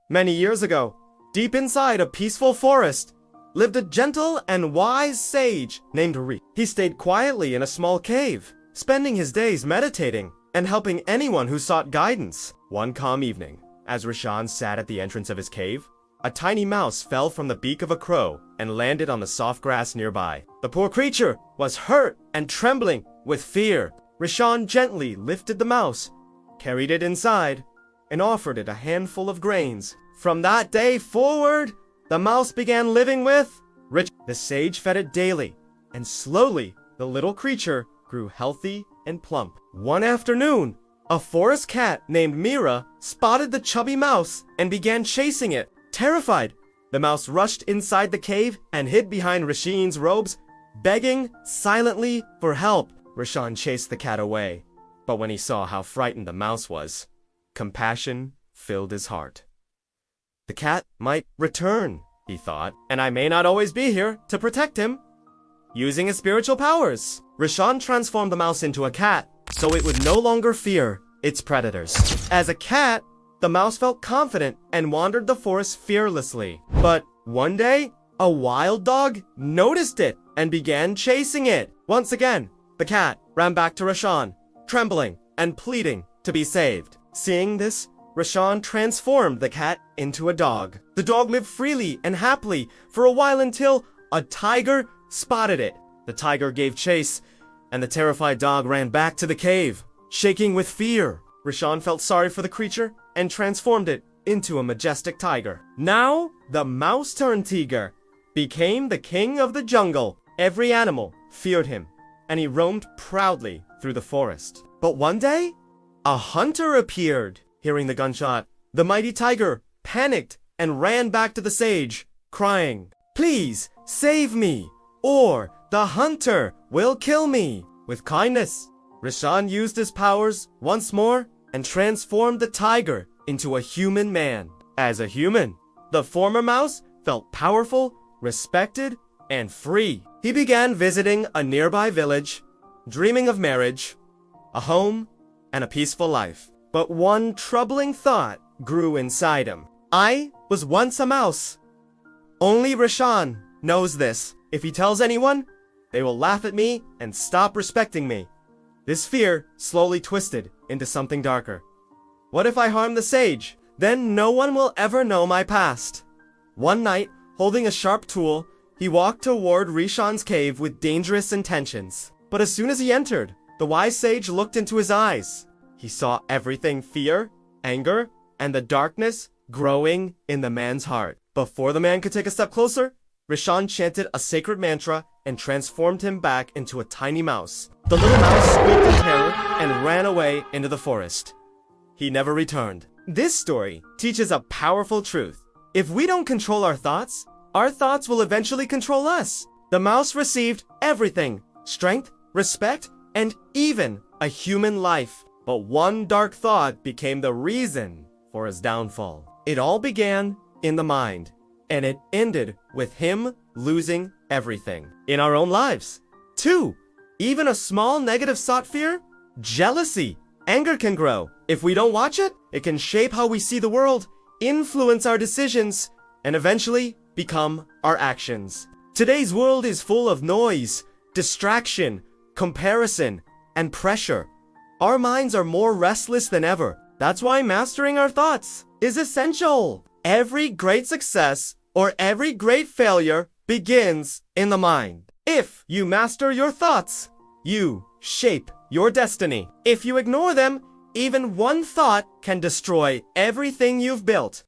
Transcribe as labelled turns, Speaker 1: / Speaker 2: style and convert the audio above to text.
Speaker 1: Many years ago, deep inside a peaceful forest, lived a gentle and wise sage named Ri. He stayed quietly in a small cave, spending his days meditating and helping anyone who sought guidance. One calm evening, as Rishan sat at the entrance of his cave, a tiny mouse fell from the beak of a crow and landed on the soft grass nearby. The poor creature was hurt and trembling with fear. Rishan gently lifted the mouse, carried it inside, and offered it a handful of grains. From that day forward, the mouse began living with Rich. The sage fed it daily, and slowly the little creature grew healthy and plump. One afternoon, a forest cat named Mira spotted the chubby mouse and began chasing it. Terrified, the mouse rushed inside the cave and hid behind Rishan's robes, begging silently for help. Rishan chased the cat away, but when he saw how frightened the mouse was, compassion filled his heart. The cat might return, he thought, and I may not always be here to protect him. Using his spiritual powers, Rishan transformed the mouse into a cat so it would no longer fear its predators. As a cat, the mouse felt confident and wandered the forest fearlessly. But one day, a wild dog noticed it and began chasing it. Once again, the cat ran back to Rishan, trembling and pleading to be saved. Seeing this, Rishan transformed the cat into a dog. The dog lived freely and happily for a while until a tiger spotted it. The tiger gave chase, and the terrified dog ran back to the cave, shaking with fear. Rishan felt sorry for the creature and transformed it into a majestic tiger. Now, the mouse-turned-tiger became the king of the jungle. Every animal feared him, and he roamed proudly through the forest. But one day, a hunter appeared. Hearing the gunshot, the mighty tiger panicked and ran back to the sage, crying, "Please save me, or the hunter will kill me." With kindness, Rishan used his powers once more and transformed the tiger into a human man. As a human, the former mouse felt powerful, respected, and free. He began visiting a nearby village, dreaming of marriage, a home, and a peaceful life. But one troubling thought grew inside him. I was once a mouse. Only Rishan knows this. If he tells anyone, they will laugh at me and stop respecting me. This fear slowly twisted into something darker. What if I harm the sage? Then no one will ever know my past. One night, holding a sharp tool, he walked toward Rishan's cave with dangerous intentions. But as soon as he entered, the wise sage looked into his eyes. He saw everything: fear, anger, and the darkness growing in the man's heart. Before the man could take a step closer, Rishan chanted a sacred mantra and transformed him back into a tiny mouse. The little mouse squeaked in terror and ran away into the forest. He never returned. This story teaches a powerful truth. If we don't control our thoughts will eventually control us. The mouse received everything: strength, respect, and even a human life. But one dark thought became the reason for his downfall. It all began in the mind, and it ended with him losing everything. In our own lives, too, even a small negative thought, fear, jealousy, anger can grow. If we don't watch it, it can shape how we see the world, influence our decisions, and eventually become our actions. Today's world is full of noise, distraction, comparison, and pressure. Our minds are more restless than ever. That's why mastering our thoughts is essential. Every great success or every great failure begins in the mind. If you master your thoughts, you shape your destiny. If you ignore them, even one thought can destroy everything you've built.